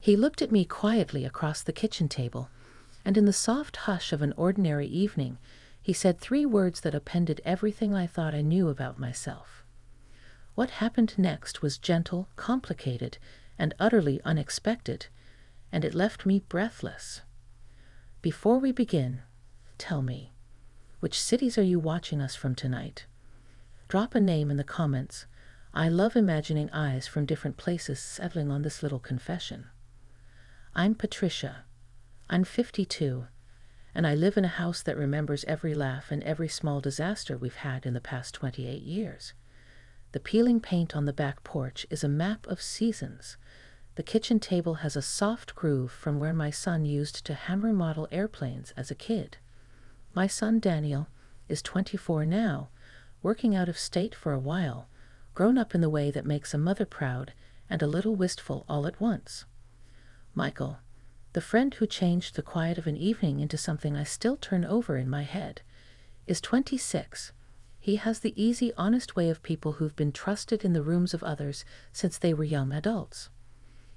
He looked at me quietly across the kitchen table, and in the soft hush of an ordinary evening, he said 3 words that appended everything I thought I knew about myself. What happened next was gentle, complicated, and utterly unexpected, and it left me breathless. Before we begin, tell me, which cities are you watching us from tonight? Drop a name in the comments. I love imagining eyes from different places settling on this little confession. I'm Patricia. I'm 52, and I live in a house that remembers every laugh and every small disaster we've had in the past 28 years. The peeling paint on the back porch is a map of seasons. The kitchen table has a soft groove from where my son used to hammer model airplanes as a kid. My son Daniel is 24 now, working out of state for a while, grown up in the way that makes a mother proud and a little wistful all at once. Michael, the friend who changed the quiet of an evening into something I still turn over in my head, is 26. He has the easy, honest way of people who've been trusted in the rooms of others since they were young adults.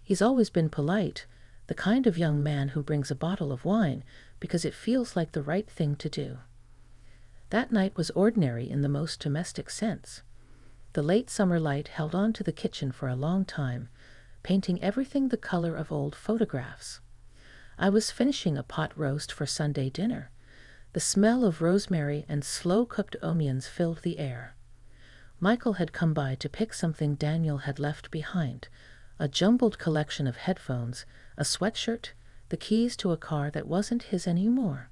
He's always been polite, the kind of young man who brings a bottle of wine because it feels like the right thing to do. That night was ordinary in the most domestic sense. The late summer light held on to the kitchen for a long time, painting everything the color of old photographs. I was finishing a pot roast for Sunday dinner. The smell of rosemary and slow-cooked onions filled the air. Michael had come by to pick something Daniel had left behind, a jumbled collection of headphones, a sweatshirt, the keys to a car that wasn't his anymore.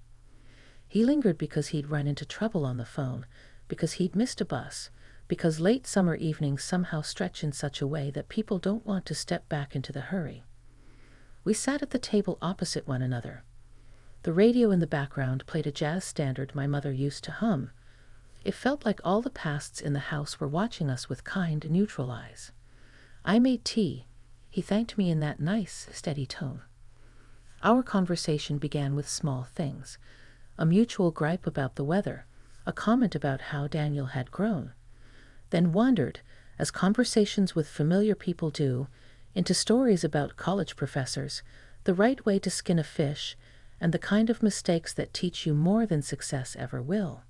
He lingered because he'd run into trouble on the phone, because he'd missed a bus, because late summer evenings somehow stretch in such a way that people don't want to step back into the hurry. We sat at the table opposite one another. The radio in the background played a jazz standard my mother used to hum. It felt like all the pasts in the house were watching us with kind, neutral eyes. I made tea. He thanked me in that nice, steady tone. Our conversation began with small things. A mutual gripe about the weather, a comment about how Daniel had grown. Then wandered, as conversations with familiar people do, into stories about college professors, the right way to skin a fish, and the kind of mistakes that teach you more than success ever will.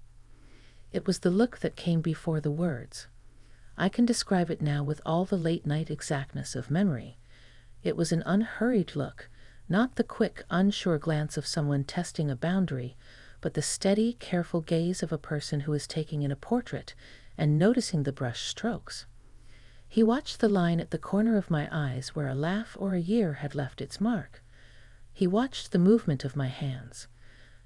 It was the look that came before the words. I can describe it now with all the late-night exactness of memory. It was an unhurried look, not the quick, unsure glance of someone testing a boundary, but the steady, careful gaze of a person who is taking in a portrait and noticing the brush strokes. He watched the line at the corner of my eyes where a laugh or a year had left its mark. He watched the movement of my hands.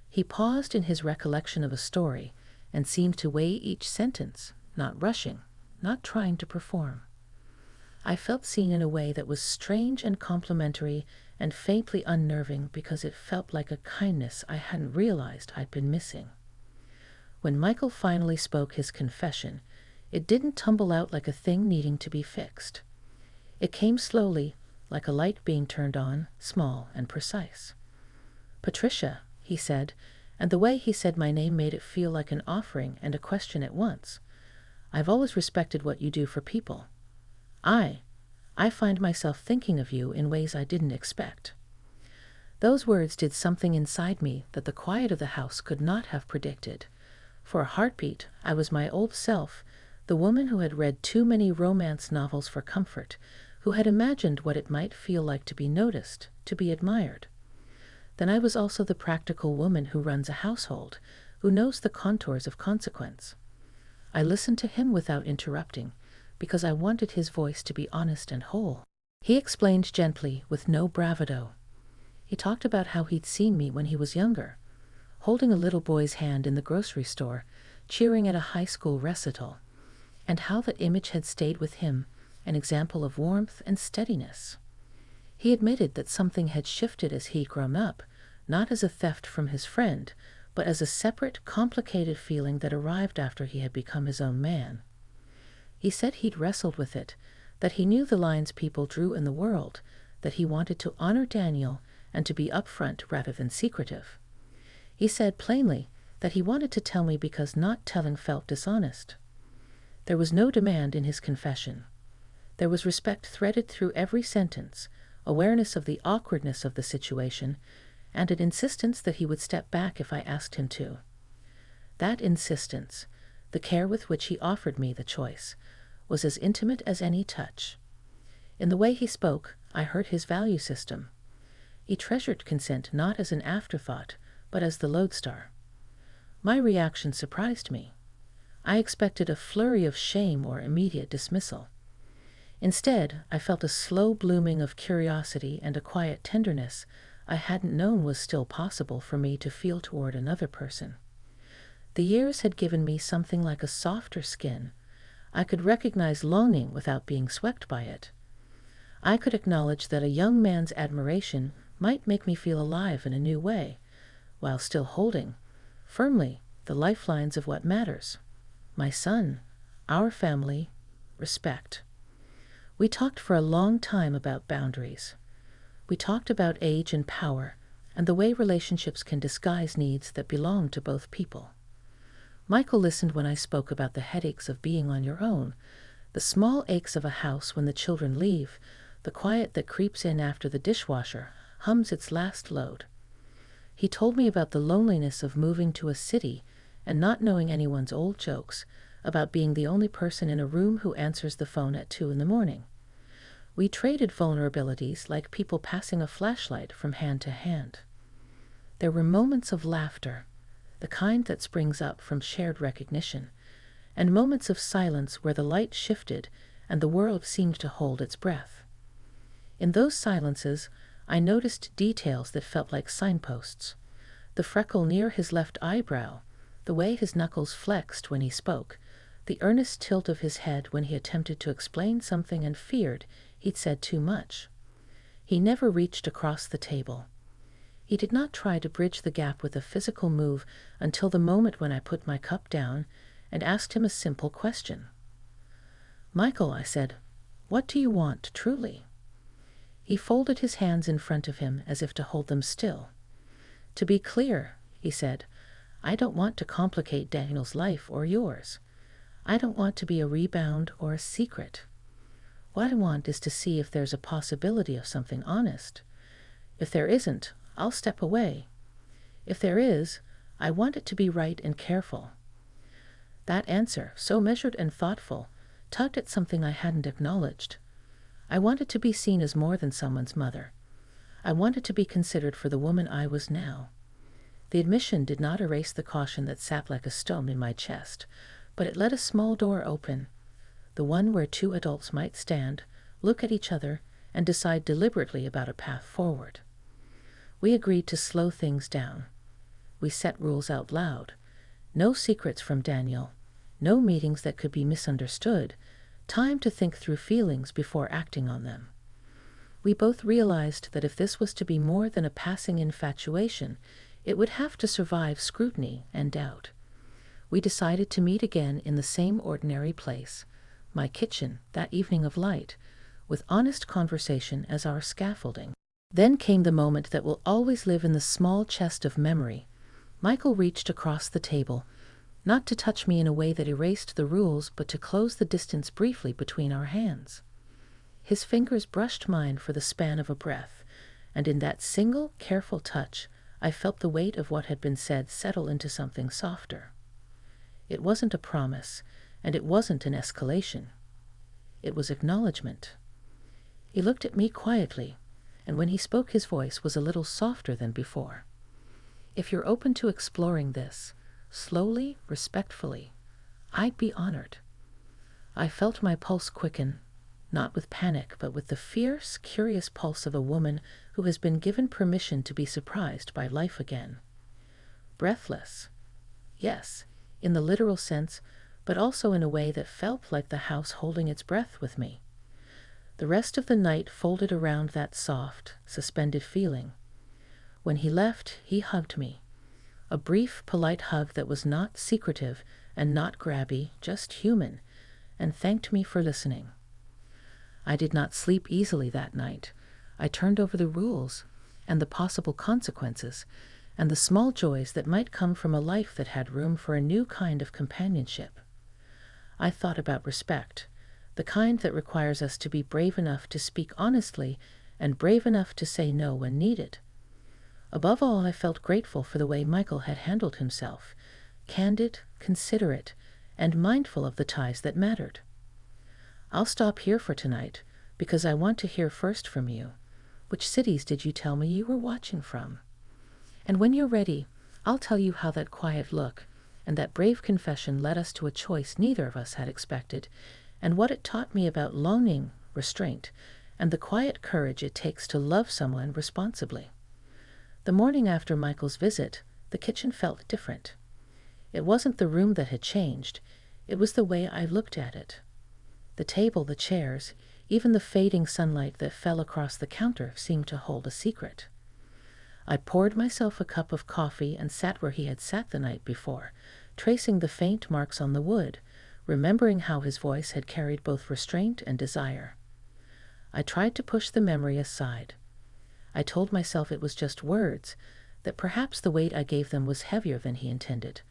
He paused in his recollection of a story and seemed to weigh each sentence, not rushing, not trying to perform. I felt seen in a way that was strange and complimentary and faintly unnerving because it felt like a kindness I hadn't realized I'd been missing. When Michael finally spoke his confession, it didn't tumble out like a thing needing to be fixed. It came slowly, like a light being turned on, small and precise. "Patricia," he said, and the way he said my name made it feel like an offering and a question at once. "I've always respected what you do for people. I find myself thinking of you in ways I didn't expect." Those words did something inside me that the quiet of the house could not have predicted. For a heartbeat, I was my old self, the woman who had read too many romance novels for comfort, who had imagined what it might feel like to be noticed, to be admired. Then I was also the practical woman who runs a household, who knows the contours of consequence. I listened to him without interrupting, because I wanted his voice to be honest and whole. He explained gently, with no bravado. He talked about how he'd seen me when he was younger, holding a little boy's hand in the grocery store, cheering at a high school recital, and how that image had stayed with him, an example of warmth and steadiness. He admitted that something had shifted as he'd grown up, not as a theft from his friend, but as a separate, complicated feeling that arrived after he had become his own man. He said he'd wrestled with it, that he knew the lines people drew in the world, that he wanted to honor Daniel and to be upfront rather than secretive. He said plainly that he wanted to tell me because not telling felt dishonest. There was no demand in his confession. There was respect threaded through every sentence, awareness of the awkwardness of the situation, and an insistence that he would step back if I asked him to. That insistence, the care with which he offered me the choice, was as intimate as any touch. In the way he spoke, I heard his value system. He treasured consent not as an afterthought, but as the lodestar. My reaction surprised me. I expected a flurry of shame or immediate dismissal. Instead, I felt a slow blooming of curiosity and a quiet tenderness I hadn't known was still possible for me to feel toward another person. The years had given me something like a softer skin. I could recognize longing without being swept by it. I could acknowledge that a young man's admiration might make me feel alive in a new way, while still holding, firmly, the lifelines of what matters: my son, our family, respect. We talked for a long time about boundaries. We talked about age and power, and the way relationships can disguise needs that belong to both people. Michael listened when I spoke about the headaches of being on your own, the small aches of a house when the children leave, the quiet that creeps in after the dishwasher hums its last load. He told me about the loneliness of moving to a city and not knowing anyone's old jokes, about being the only person in a room who answers the phone at 2 a.m. We traded vulnerabilities like people passing a flashlight from hand to hand. There were moments of laughter, the kind that springs up from shared recognition, and moments of silence where the light shifted and the world seemed to hold its breath. In those silences, I noticed details that felt like signposts: the freckle near his left eyebrow, the way his knuckles flexed when he spoke, the earnest tilt of his head when he attempted to explain something and feared he'd said too much. He never reached across the table. He did not try to bridge the gap with a physical move until the moment when I put my cup down and asked him a simple question. "Michael," I said, "what do you want, truly?" He folded his hands in front of him as if to hold them still. "To be clear," he said, "I don't want to complicate Daniel's life or yours. I don't want to be a rebound or a secret. What I want is to see if there's a possibility of something honest. If there isn't, I'll step away. If there is, I want it to be right and careful." That answer, so measured and thoughtful, tugged at something I hadn't acknowledged. I wanted to be seen as more than someone's mother. I wanted to be considered for the woman I was now. The admission did not erase the caution that sat like a stone in my chest, but it let a small door open, the one where 2 adults might stand, look at each other, and decide deliberately about a path forward. We agreed to slow things down. We set rules out loud. No secrets from Daniel. No meetings that could be misunderstood. Time to think through feelings before acting on them. We both realized that if this was to be more than a passing infatuation, it would have to survive scrutiny and doubt. We decided to meet again in the same ordinary place, my kitchen, that evening of light, with honest conversation as our scaffolding. Then came the moment that will always live in the small chest of memory. Michael reached across the table, not to touch me in a way that erased the rules, but to close the distance briefly between our hands. His fingers brushed mine for the span of a breath, and in that single, careful touch, I felt the weight of what had been said settle into something softer. It wasn't a promise, and it wasn't an escalation. It was acknowledgement. He looked at me quietly, and when he spoke his voice was a little softer than before. "If you're open to exploring this, slowly, respectfully, I'd be honored." I felt my pulse quicken, not with panic, but with the fierce, curious pulse of a woman who has been given permission to be surprised by life again. Breathless. Yes, in the literal sense, but also in a way that felt like the house holding its breath with me. The rest of the night folded around that soft, suspended feeling. When he left, he hugged me. A brief, polite hug that was not secretive and not grabby, just human, and thanked me for listening. I did not sleep easily that night. I turned over the rules and the possible consequences and the small joys that might come from a life that had room for a new kind of companionship. I thought about respect, the kind that requires us to be brave enough to speak honestly and brave enough to say no when needed. Above all, I felt grateful for the way Michael had handled himself, candid, considerate, and mindful of the ties that mattered. I'll stop here for tonight, because I want to hear first from you. Which cities did you tell me you were watching from? And when you're ready, I'll tell you how that quiet look and that brave confession led us to a choice neither of us had expected, and what it taught me about longing, restraint, and the quiet courage it takes to love someone responsibly. The morning after Michael's visit, the kitchen felt different. It wasn't the room that had changed, it was the way I looked at it. The table, the chairs, even the fading sunlight that fell across the counter seemed to hold a secret. I poured myself a cup of coffee and sat where he had sat the night before, tracing the faint marks on the wood, remembering how his voice had carried both restraint and desire. I tried to push the memory aside. I told myself it was just words, that perhaps the weight I gave them was heavier than he intended.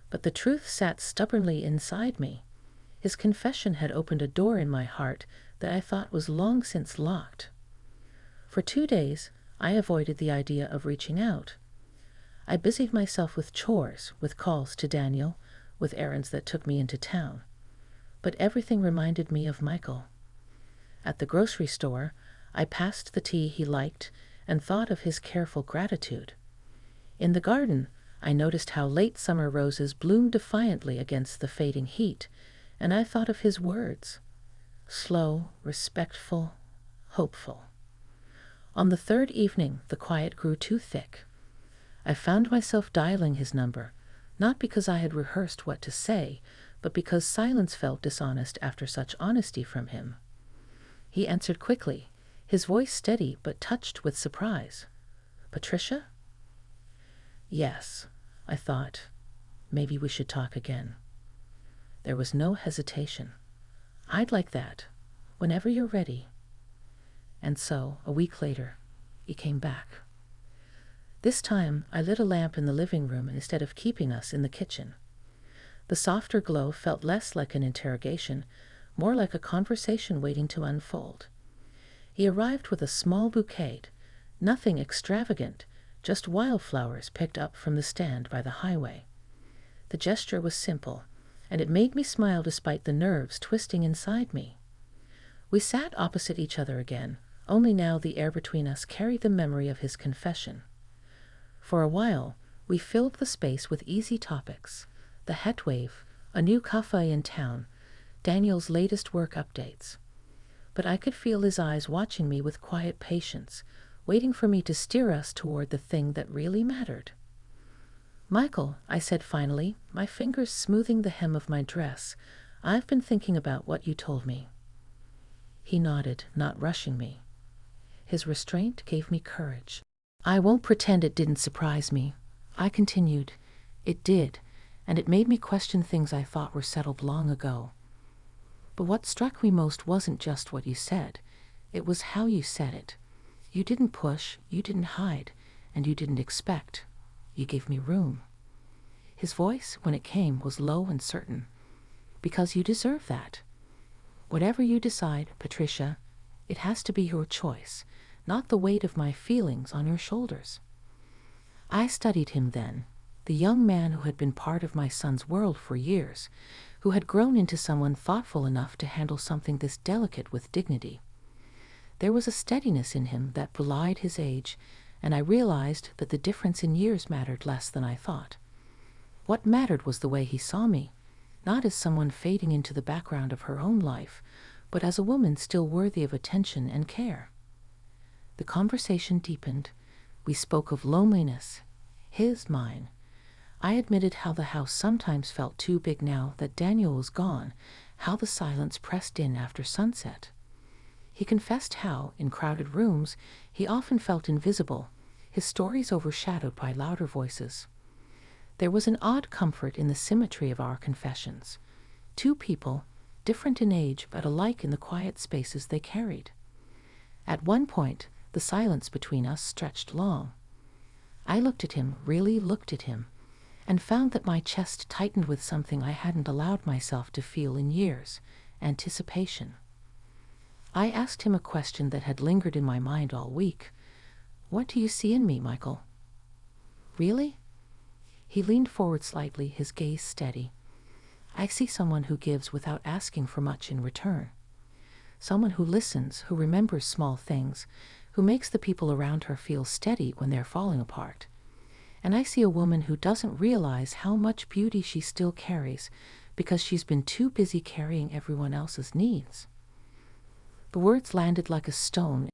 But the truth sat stubbornly inside me. His confession had opened a door in my heart that I thought was long since locked. For 2 days, I avoided the idea of reaching out. I busied myself with chores, with calls to Daniel, with errands that took me into town. But everything reminded me of Michael. At the grocery store, I passed the tea he liked and thought of his careful gratitude. In the garden, I noticed how late summer roses bloomed defiantly against the fading heat, and I thought of his words. Slow, respectful, hopeful. On the 3rd evening, the quiet grew too thick. I found myself dialing his number, not because I had rehearsed what to say, but because silence felt dishonest after such honesty from him. He answered quickly, his voice steady but touched with surprise. Patricia? Yes, I thought. Maybe we should talk again. There was no hesitation. I'd like that, whenever you're ready. And so, a week later, he came back. This time, I lit a lamp in the living room instead of keeping us in the kitchen. The softer glow felt less like an interrogation, more like a conversation waiting to unfold. He arrived with a small bouquet, nothing extravagant, just wildflowers picked up from the stand by the highway. The gesture was simple, and it made me smile despite the nerves twisting inside me. We sat opposite each other again, only now the air between us carried the memory of his confession. For a while, we filled the space with easy topics: the het wave, a new cafe in town, Daniel's latest work updates. But I could feel his eyes watching me with quiet patience, waiting for me to steer us toward the thing that really mattered. Michael, I said finally, my fingers smoothing the hem of my dress, I've been thinking about what you told me. He nodded, not rushing me. His restraint gave me courage. I won't pretend it didn't surprise me. I continued. It did, and it made me question things I thought were settled long ago. But what struck me most wasn't just what you said. It was how you said it. You didn't push, you didn't hide, and you didn't expect. You gave me room. His voice, when it came, was low and certain. Because you deserve that. Whatever you decide, Patricia, it has to be your choice, not the weight of my feelings on your shoulders. I studied him then, the young man who had been part of my son's world for years, who had grown into someone thoughtful enough to handle something this delicate with dignity. There was a steadiness in him that belied his age, and I realized that the difference in years mattered less than I thought. What mattered was the way he saw me, not as someone fading into the background of her own life, but as a woman still worthy of attention and care. The conversation deepened. We spoke of loneliness, his, mine. I admitted how the house sometimes felt too big now that Daniel was gone, how the silence pressed in after sunset. He confessed how, in crowded rooms, he often felt invisible, his stories overshadowed by louder voices. There was an odd comfort in the symmetry of our confessions. Two people, different in age but alike in the quiet spaces they carried. At one point, the silence between us stretched long. I looked at him, really looked at him, and found that my chest tightened with something I hadn't allowed myself to feel in years: anticipation. I asked him a question that had lingered in my mind all week. What do you see in me, Michael? Really? He leaned forward slightly, his gaze steady. I see someone who gives without asking for much in return. Someone who listens, who remembers small things, who makes the people around her feel steady when they're falling apart. And I see a woman who doesn't realize how much beauty she still carries because she's been too busy carrying everyone else's needs. The words landed like a stone